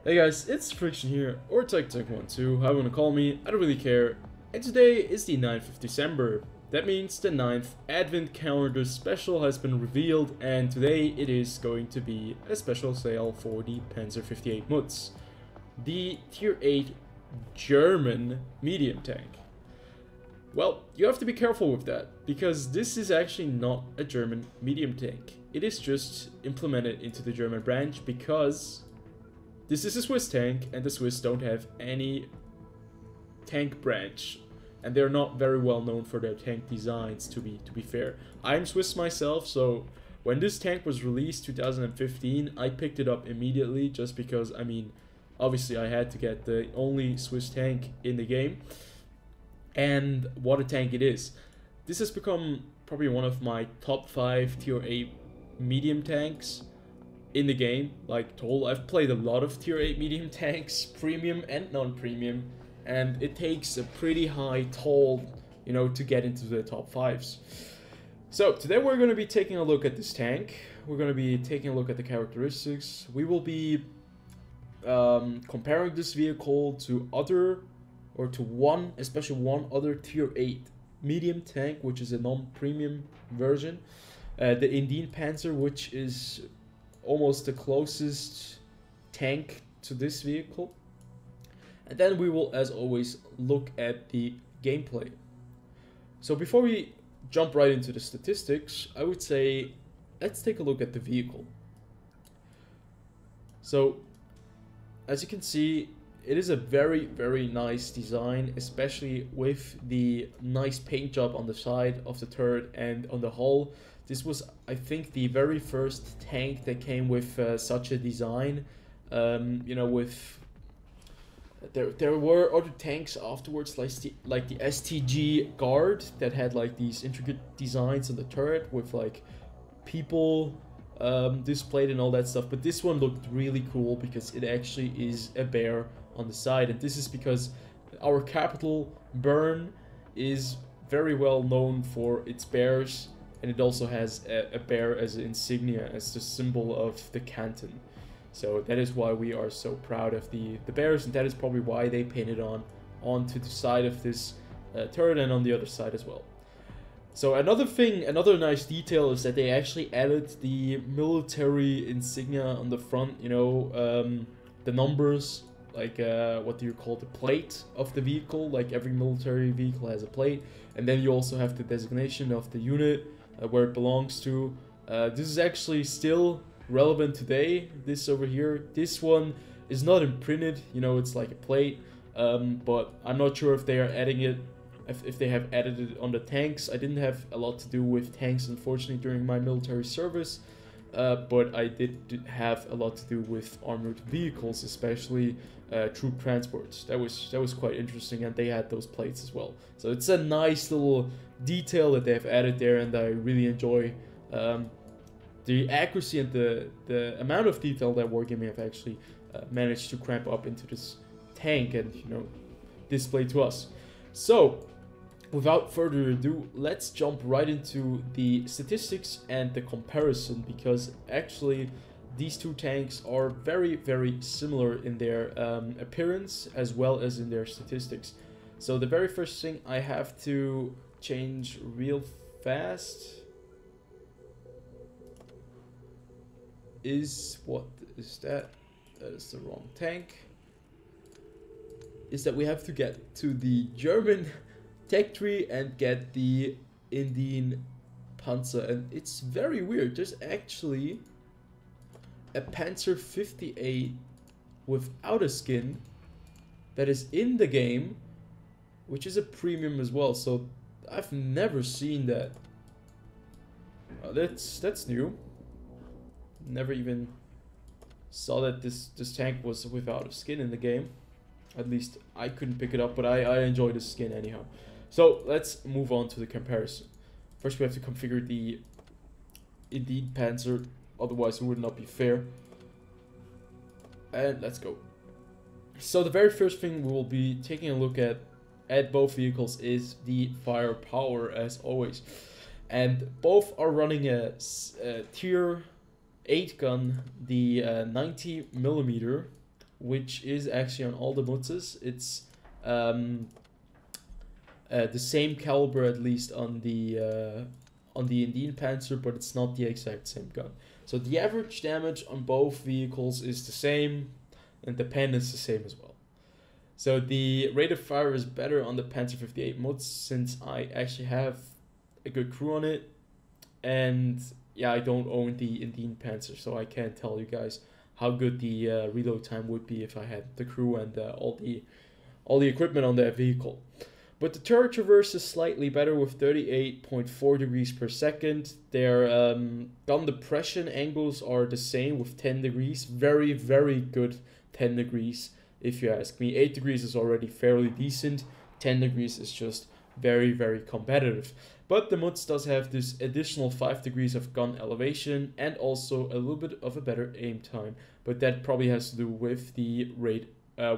Hey guys, it's TheFrXion here, or TechTech12, how you wanna call me, I don't really care. And today is the 9th of December. That means the 9th Advent Calendar special has been revealed, and today it is going to be a special sale for the Panzer 58 Mutz, the Tier 8 German medium tank. Well, you have to be careful with that, because this is actually not a German medium tank. It is just implemented into the German branch because this is a Swiss tank, and the Swiss don't have any tank branch, and they're not very well known for their tank designs. To be fair, I'm Swiss myself, so when this tank was released 2015, I picked it up immediately just because, I mean, obviously I had to get the only Swiss tank in the game, and what a tank it is. This has become probably one of my top 5 tier 8 medium tanks in the game. Like total, I've played a lot of tier 8 medium tanks, premium and non-premium, and it takes a pretty high toll, you know, to get into the top 5s. So today we're going to be taking a look at this tank. We're going to be taking a look at the characteristics. We will be comparing this vehicle to other, or to one, especially one other tier 8 medium tank, which is a non-premium version. The Indian Panzer, which is almost the closest tank to this vehicle. And then we will, as always, look at the gameplay. So before we jump right into the statistics, I would say let's take a look at the vehicle. So as you can see, it is a very, very nice design, especially with the nice paint job on the side of the turret and on the hull. This was, I think, the very first tank that came with such a design. You know, with there were other tanks afterwards, like the STG Guard, that had like these intricate designs on the turret with like people displayed and all that stuff. But this one looked really cool because it actually is a bear on the side, and this is because our capital Bern is very well known for its bears. And it also has a bear as an insignia, as the symbol of the canton. So that is why we are so proud of the bears, and that is probably why they painted onto the side of this turret and on the other side as well. So another nice detail is that they actually added the military insignia on the front, you know, the numbers, like what do you call the plate of the vehicle. Like every military vehicle has a plate, and then you also have the designation of the unit, where it belongs to. This is actually still relevant today. This over here, this one is not imprinted, you know, it's like a plate, but I'm not sure if they are adding it, if they have added it on the tanks. I didn't have a lot to do with tanks, unfortunately, during my military service, but I did have a lot to do with armored vehicles, especially troop transports. That was quite interesting, and they had those plates as well. So it's a nice little detail that they have added there, and I really enjoy the accuracy and the amount of detail that Wargaming have actually managed to cramp up into this tank and, you know, display to us. So without further ado, let's jump right into the statistics and the comparison, because actually these two tanks are very, very similar in their appearance as well as in their statistics. So the very first thing I have to change real fast is, what is that? That is the wrong tank. Is that we have to get to the German tech tree and get the Indian Panzer, and it's very weird. There's actually a Panzer 58 without a skin that is in the game, which is a premium as well. So I've never seen that. That's new. Never even saw that this tank was without a skin in the game. At least I couldn't pick it up, but I enjoy the skin anyhow. So let's move on to the comparison. First we have to configure the Indian Panzer, otherwise it would not be fair. And let's go. So the very first thing we will be taking a look at both vehicles is the firepower, as always. And both are running a tier 8 gun, the 90mm which is actually on all the Mutzes. It's the same caliber, at least on the Indian Panzer, but it's not the exact same gun. So the average damage on both vehicles is the same, and the pen is the same as well. So the rate of fire is better on the Panzer 58 Mutz, since I actually have a good crew on it, and yeah, I don't own the Indian Panzer, so I can't tell you guys how good the reload time would be if I had the crew and all the equipment on that vehicle. But the turret traverse is slightly better with 38.4 degrees per second. Their gun depression angles are the same with 10 degrees. Very, very good 10 degrees, if you ask me. 8 degrees is already fairly decent. 10 degrees is just very, very competitive. But the Mutz does have this additional 5 degrees of gun elevation and also a little bit of a better aim time. But that probably has to do with the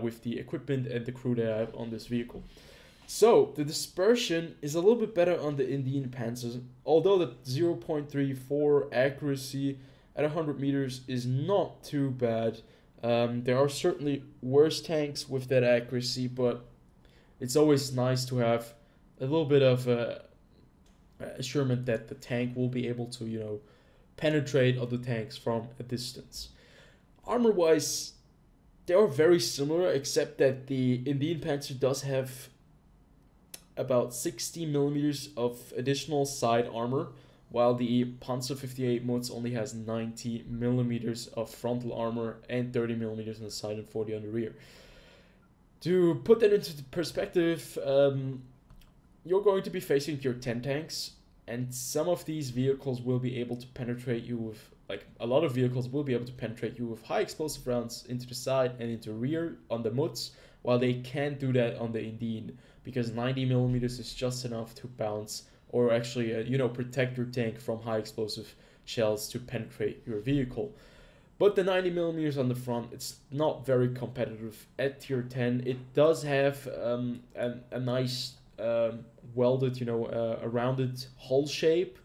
with the equipment and the crew that I have on this vehicle. So the dispersion is a little bit better on the Indian Panzers, although the 0.34 accuracy at 100 meters is not too bad. There are certainly worse tanks with that accuracy, but it's always nice to have a little bit of assurance that the tank will be able to, you know, penetrate other tanks from a distance. Armor-wise, they are very similar, except that the Indian Panzer does have about 60 millimeters of additional side armor, while the Panzer 58 Mutz only has 90 millimeters of frontal armor and 30 millimeters on the side and 40 on the rear. To put that into perspective, you're going to be facing tier 10 tanks, and some of these vehicles will be able to penetrate you with, like, a lot of vehicles will be able to penetrate you with high explosive rounds into the side and into rear on the Mutz, while they can't do that on the Indian, because 90 millimeters is just enough to bounce, or actually, you know, protect your tank from high explosive shells to penetrate your vehicle. But the 90 millimeters on the front, it's not very competitive at tier 10. It does have a nice welded, you know, a rounded hull shape,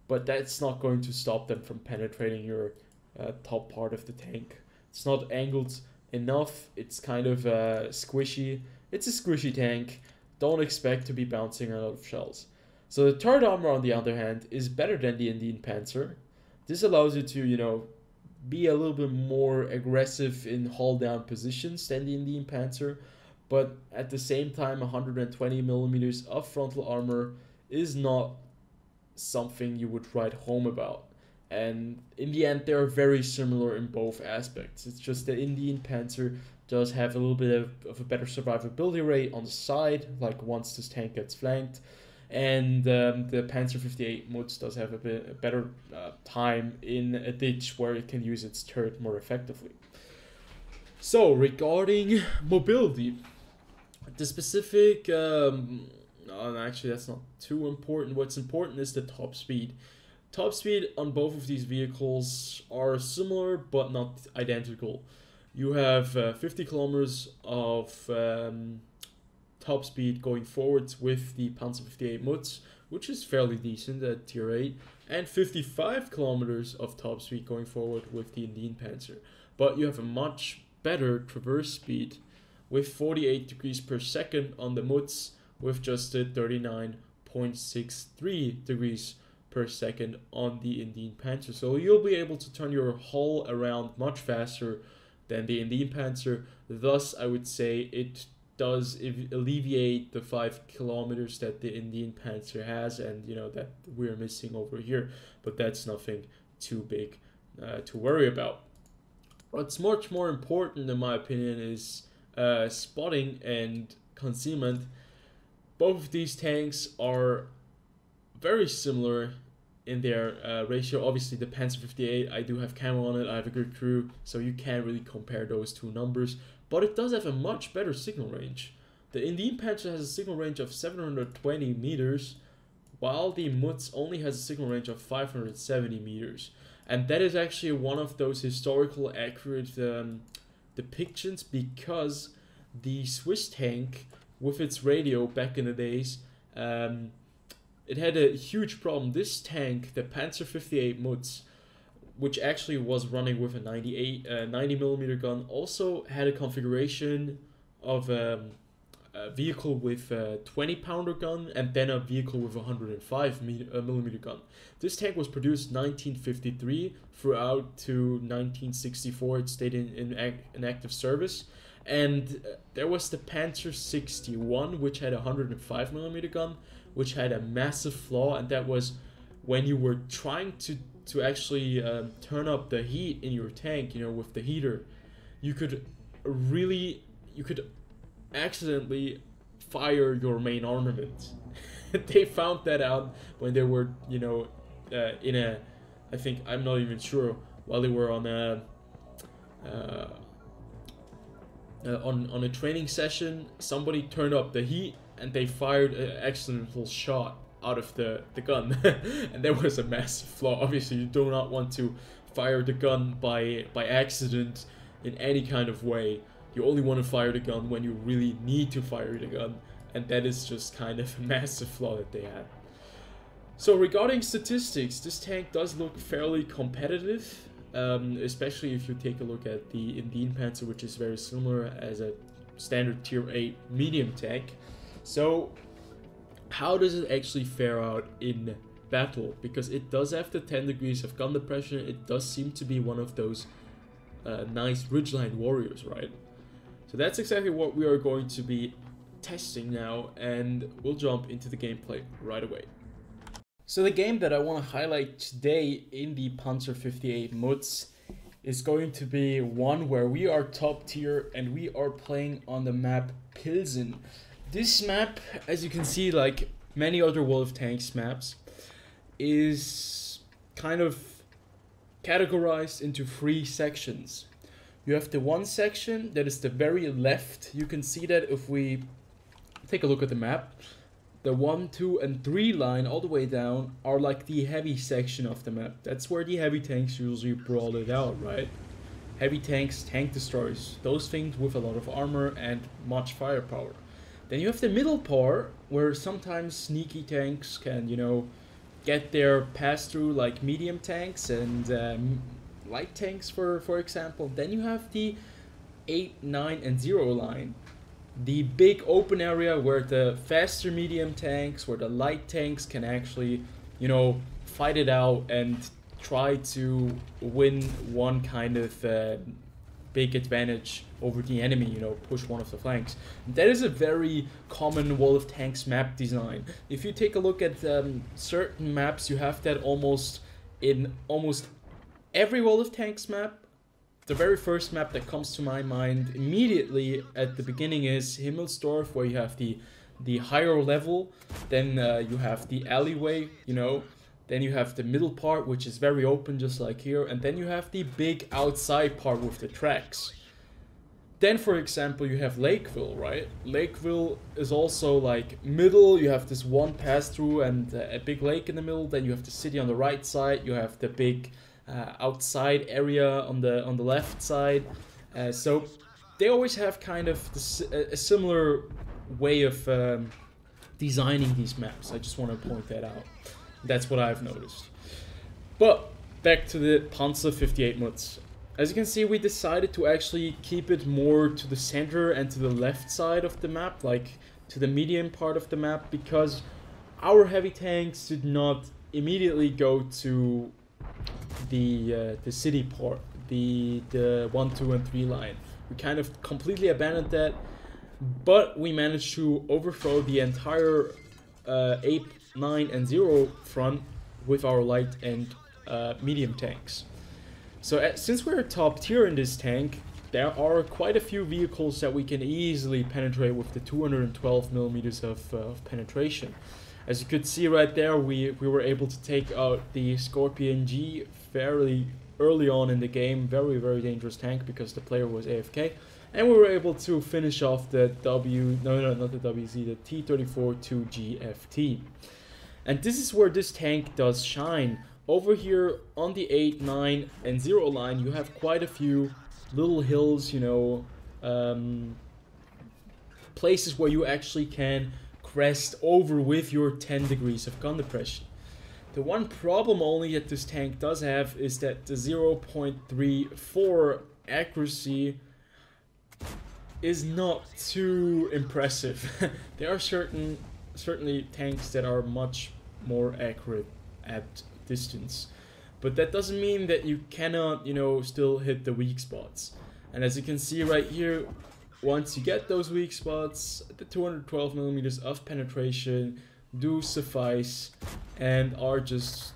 but that's not going to stop them from penetrating your top part of the tank. It's not angled enough. It's kind of squishy. It's a squishy tank. Don't expect to be bouncing a lot of shells. So the turret armor, on the other hand, is better than the Indian Panzer. This allows you to, you know, be a little bit more aggressive in hull down positions than the Indian Panzer, but at the same time, 120 millimeters of frontal armor is not something you would write home about. And in the end, they're very similar in both aspects. It's just the Indian Panzer does have a little bit of a better survivability rate on the side, like once this tank gets flanked. And the Panzer 58 Mutz does have a better time in a ditch where it can use its turret more effectively. So regarding mobility, the specific, actually that's not too important. What's important is the top speed. Top speed on both of these vehicles are similar but not identical. You have 50 kilometers of top speed going forwards with the Panzer 58 Mutz, which is fairly decent at tier 8, and 55 kilometers of top speed going forward with the Indian Panzer. But you have a much better traverse speed with 48 degrees per second on the Mutz, with just 39.63 degrees per second on the Indian Panzer. So you'll be able to turn your hull around much faster than the Indian Panzer. Thus, I would say it does alleviate the 5 kilometers that the Indian Panzer has, and you know that we're missing over here. But that's nothing too big to worry about. What's much more important, in my opinion, is spotting and concealment. Both of these tanks are very similar in their ratio. Obviously, the Panzer 58, I do have camo on it, I have a good crew, so you can't really compare those two numbers, but it does have a much better signal range. The Indian Panzer has a signal range of 720 meters, while the Mutz only has a signal range of 570 meters. And that is actually one of those historical accurate depictions, because the Swiss tank, with its radio back in the days, it had a huge problem. This tank, the Panzer 58 Mutz, which actually was running with a 90 millimeter gun, also had a configuration of a vehicle with a 20 pounder gun and then a vehicle with a 105 millimeter gun. This tank was produced 1953 throughout to 1964. It stayed in active service. And there was the Panzer 61, which had a 105 millimeter gun, which had a massive flaw, and that was when you were trying to actually turn up the heat in your tank, you know, with the heater, you could accidentally fire your main armament. They found that out when they were, you know, I think, I'm not even sure, while they were on a training session, somebody turned up the heat and they fired an accidental shot out of the gun. And there was a massive flaw. Obviously, you do not want to fire the gun by accident in any kind of way. You only want to fire the gun when you really need to fire the gun, and that is just kind of a massive flaw that they had. So regarding statistics, this tank does look fairly competitive, especially if you take a look at the Indian Panzer, which is very similar as a standard tier 8 medium tank. So how does it actually fare out in battle? Because it does have the 10 degrees of gun depression. It does seem to be one of those nice ridgeline warriors, right? So that's exactly what we are going to be testing now, and we'll jump into the gameplay right away. So the game that I want to highlight today in the Panzer 58 Mutz is going to be one where we are top tier and we are playing on the map Pilsen. This map, as you can see, like many other World of Tanks maps, is kind of categorized into 3 sections. You have the one section that is the very left. You can see that if we take a look at the map. The 1, 2, and 3 line all the way down are like the heavy section of the map. That's where the heavy tanks usually brawl it out, right? Heavy tanks, tank destroyers, those things with a lot of armor and much firepower. Then you have the middle part where sometimes sneaky tanks can, you know, get their pass through, like medium tanks and light tanks for example. Then you have the 8, 9, and 0 line. The big open area where the faster medium tanks, where the light tanks can actually, you know, fight it out and try to win one kind of big advantage over the enemy, you know, push one of the flanks. That is a very common World of Tanks map design. If you take a look at certain maps, you have that in almost every World of Tanks map. The very first map that comes to my mind immediately at the beginning is Himmelsdorf, where you have the higher level, then you have the alleyway, you know, then you have the middle part, which is very open, just like here, and then you have the big outside part with the tracks. Then, for example, you have Lakeville, right? Lakeville is also like middle. You have this one pass through and a big lake in the middle. Then you have the city on the right side. You have the big outside area on the left side. So they always have kind of a similar way of designing these maps. I just want to point that out. That's what I've noticed. But back to the Panzer 58 Mutz. As you can see, we decided to actually keep it more to the center and to the left side of the map, like to the medium part of the map, because our heavy tanks did not immediately go to the city part, the 1, 2, and 3 line. We kind of completely abandoned that, but we managed to overthrow the entire 8, 9, and 0 front with our light and medium tanks. So since we're top tier in this tank, there are quite a few vehicles that we can easily penetrate with the 212 millimeters of penetration. As you could see right there, we were able to take out the Scorpion G fairly early on in the game. Very, very dangerous tank because the player was AFK. And we were able to finish off the the T-34-2GFT. And this is where this tank does shine. Over here on the 8, 9, and 0 line, you have quite a few little hills, you know, places where you actually can crest over with your 10 degrees of gun depression. The one problem only that this tank does have is that the 0.34 accuracy is not too impressive. There are certainly tanks that are much more accurate at distance, but that doesn't mean that you cannot, you know, still hit the weak spots. And as you can see right here, once you get those weak spots, the 212 millimeters of penetration do suffice and are just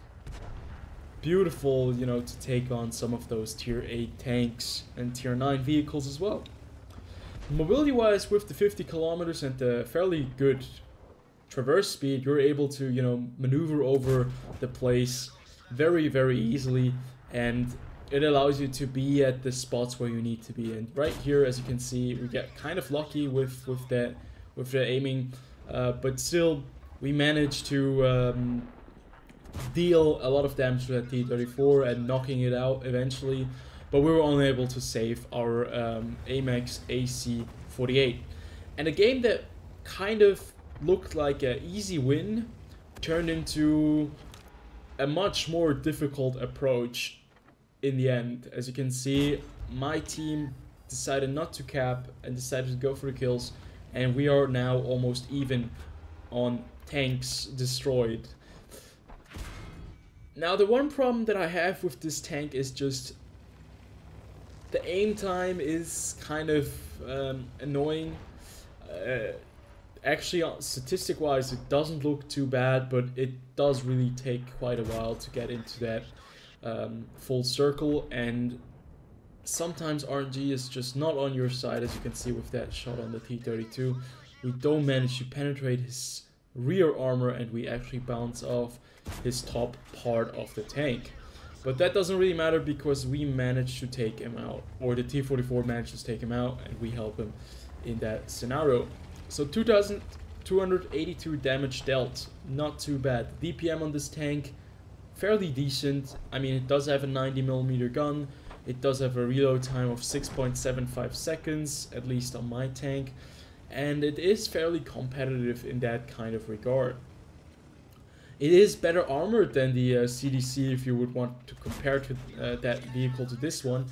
beautiful, you know, to take on some of those tier 8 tanks and tier 9 vehicles as well. Mobility wise, with the 50 kilometers and the fairly good traverse speed, you're able to, you know, maneuver over the place very, very easily, and it allows you to be at the spots where you need to be. And right here, as you can see, we get kind of lucky with the aiming, but still we managed to deal a lot of damage to that T-34 and knocking it out eventually, but we were unable to save our AMAX AC-48. And a game that kind of looked like an easy win turned into a much more difficult approach in the end. As you can see, my team decided not to cap and decided to go for the kills, and we are now almost even on tanks destroyed. Now, the one problem that I have with this tank is just the aim time is kind of annoying. Actually, statistic wise, it doesn't look too bad, but it does really take quite a while to get into that full circle, and sometimes RNG is just not on your side. As you can see with that shot on the T-32, we don't manage to penetrate his rear armor, and we actually bounce off his top part of the tank. But that doesn't really matter because we managed to take him out, or the T-44 managed to take him out, and we help him in that scenario. So 2,282 damage dealt, not too bad. DPM on this tank, fairly decent. I mean, it does have a 90mm gun. It does have a reload time of 6.75 seconds, at least on my tank. And it is fairly competitive in that kind of regard. It is better armored than the CDC if you would want to compare to that vehicle to this one.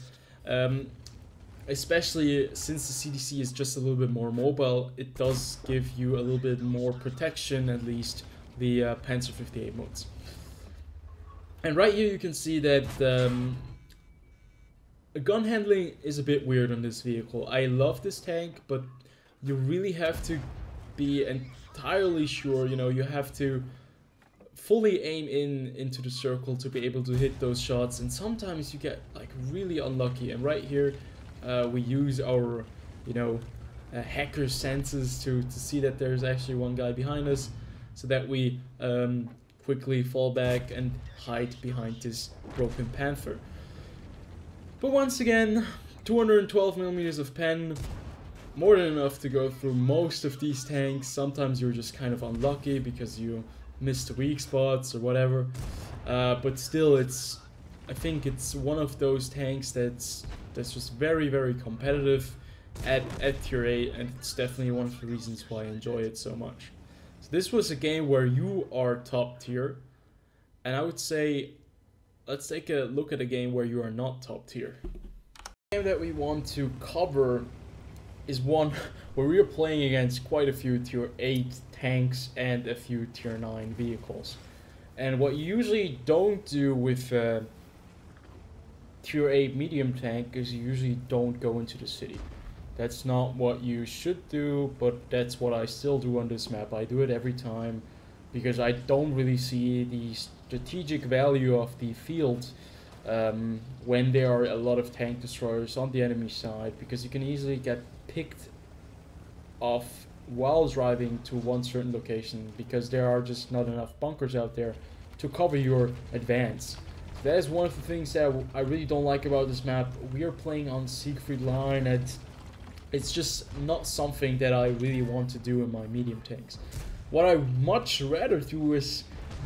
Especially since the CDC is just a little bit more mobile, it does give you a little bit more protection, at least the Panzer 58 Mutz. And right here you can see that the gun handling is a bit weird on this vehicle. I love this tank, but you really have to be entirely sure, you know, you have to fully aim into the circle to be able to hit those shots, and sometimes you get like really unlucky. And right here we use our, you know, hacker senses to see that there's actually one guy behind us, so that we quickly fall back and hide behind this broken Panther. But once again, 212mm of pen, more than enough to go through most of these tanks. Sometimes you're just kind of unlucky because you missed the weak spots or whatever, but still, I think it's one of those tanks that's just very, very competitive at tier 8, and it's definitely one of the reasons why I enjoy it so much. So this was a game where you are top tier, and I would say let's take a look at a game where you are not top tier. The game that we want to cover is one where we are playing against quite a few tier 8 tanks and a few tier 9 vehicles. And what you usually don't do with tier 8 medium tank is you usually don't go into the city. That's not what you should do, but that's what I still do on this map. I do it every time because I don't really see the strategic value of the field when there are a lot of tank destroyers on the enemy side, because you can easily get picked off while driving to one certain location because there are just not enough bunkers out there to cover your advance. That is one of the things that I really don't like about this map. We are playing on Siegfried Line, and it's just not something that I really want to do in my medium tanks. What I much rather do is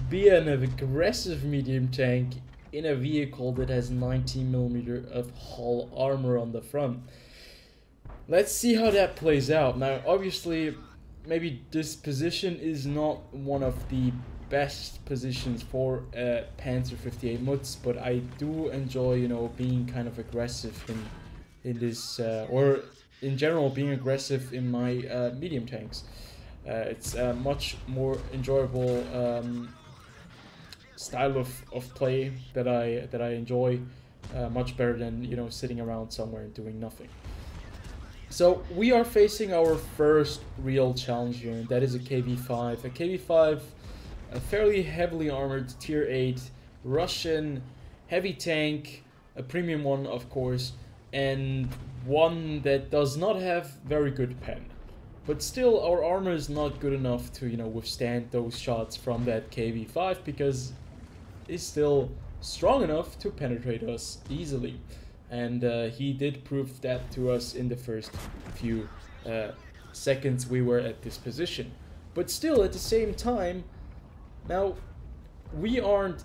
be an aggressive medium tank in a vehicle that has 19mm of hull armor on the front. Let's see how that plays out. Now, obviously, maybe this position is not one of the best positions for Panzer 58 Mutz, but I do enjoy, you know, being kind of aggressive in this, or in general being aggressive in my medium tanks. It's a much more enjoyable style of play that I enjoy much better than, you know, sitting around somewhere and doing nothing. So we are facing our first real challenge here, and that is a KV-5. A KV-5, a fairly heavily armored tier 8 Russian heavy tank, a premium one of course, and one that does not have very good pen. But still, our armor is not good enough to, you know, withstand those shots from that KV-5 because it's still strong enough to penetrate us easily. And he did prove that to us in the first few seconds we were at this position. But still, at the same time, now we aren't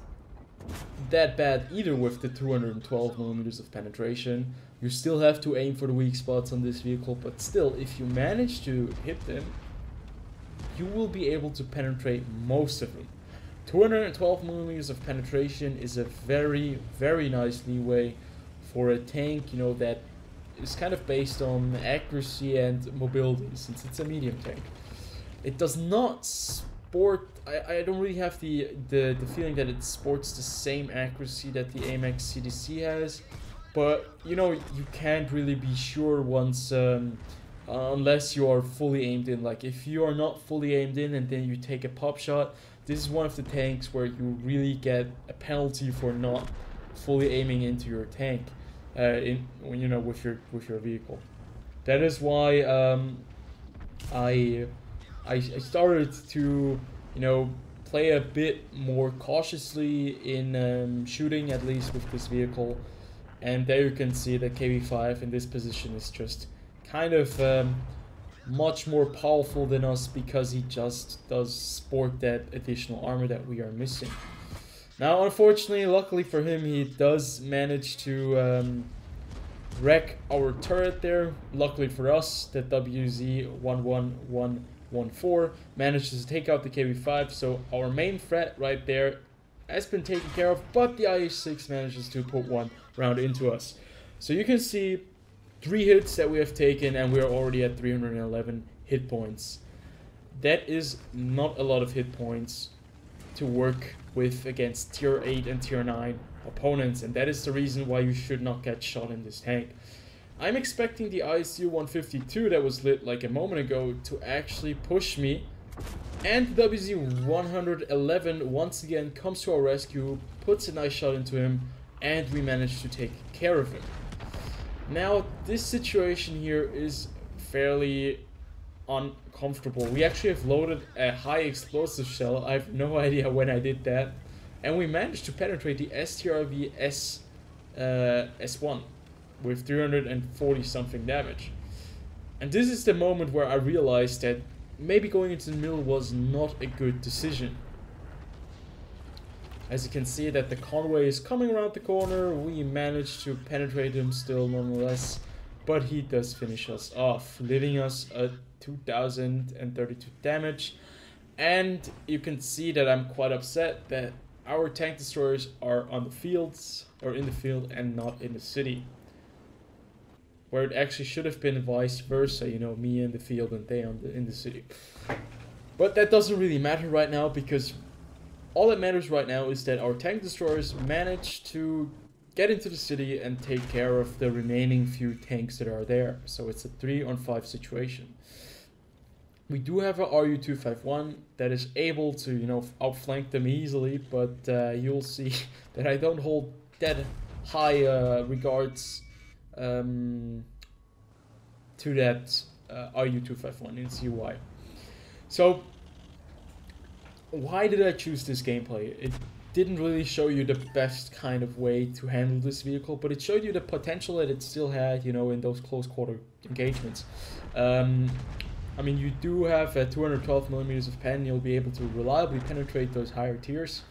that bad either with the 212 millimeters of penetration. You still have to aim for the weak spots on this vehicle, but still, if you manage to hit them, you will be able to penetrate most of them. 212 millimeters of penetration is a very, very nice leeway for a tank, you know, that is kind of based on accuracy and mobility, since it's a medium tank. It does not sport, I don't really have the feeling that it sports the same accuracy that the AMX CDC has, but, you know, you can't really be sure once, unless you are fully aimed in. Like, if you are not fully aimed in and then you take a pop shot, this is one of the tanks where you really get a penalty for not fully aiming into your tank. You know, with your vehicle. That is why I started to, you know, play a bit more cautiously in shooting, at least with this vehicle. And there you can see that KV-5 in this position is just kind of much more powerful than us because he just does sport that additional armor that we are missing. Now, unfortunately, luckily for him, he does manage to wreck our turret there. Luckily for us, the WZ11114 manages to take out the KV-5, so our main threat right there has been taken care of, but the IH-6 manages to put one round into us. So you can see 3 hits that we have taken, and we are already at 311 hit points. That is not a lot of hit points to work with against tier 8 and tier 9 opponents, and that is the reason why you should not get shot in this tank. I'm expecting the ISU-152 that was lit like a moment ago to actually push me, and the WZ-111 once again comes to our rescue, puts a nice shot into him, and we manage to take care of him. Now, this situation here is fairly uncomfortable. We actually have loaded a high explosive shell. I have no idea when I did that. And we managed to penetrate the STRV S1 with 340 something damage. And this is the moment where I realized that maybe going into the middle was not a good decision. As you can see that the convoy is coming around the corner, we managed to penetrate him still nonetheless, but he does finish us off, leaving us at 2032 damage. And you can see that I'm quite upset that our tank destroyers are on the fields, or in the field, and not in the city. Where it actually should have been vice versa, you know, me in the field and they in the city. But that doesn't really matter right now, because all that matters right now is that our tank destroyers managed to get into the city and take care of the remaining few tanks that are there. So it's a 3-on-5 situation. We do have a RU-251 that is able to, you know, outflank them easily, but you'll see that I don't hold that high regards to that RU-251 in CY. So why did I choose this gameplay? It didn't really show you the best kind of way to handle this vehicle, but it showed you the potential that it still had, you know, in those close quarter engagements. I mean, you do have 212 millimeters of pen. You'll be able to reliably penetrate those higher tiers,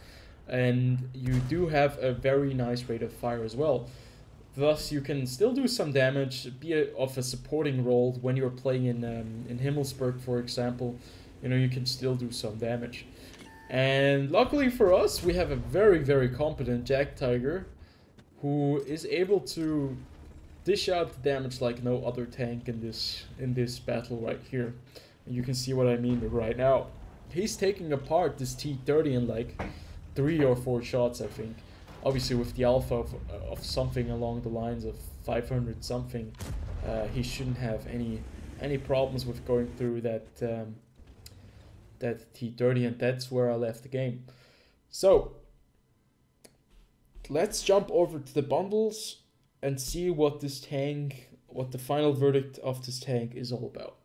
and you do have a very nice rate of fire as well. Thus, you can still do some damage, be of a supporting role when you're playing in Himmelsberg, for example. You know, you can still do some damage. And luckily for us, we have a very, very competent Jack Tiger who is able to dish out the damage like no other tank in this battle right here. And you can see what I mean right now. He's taking apart this T30 in like 3 or 4 shots, I think. Obviously with the alpha of something along the lines of 500 something, he shouldn't have any problems with going through that that T30, and that's where I left the game. So let's jump over to the bundles and see what this tank, what the final verdict of this tank is all about.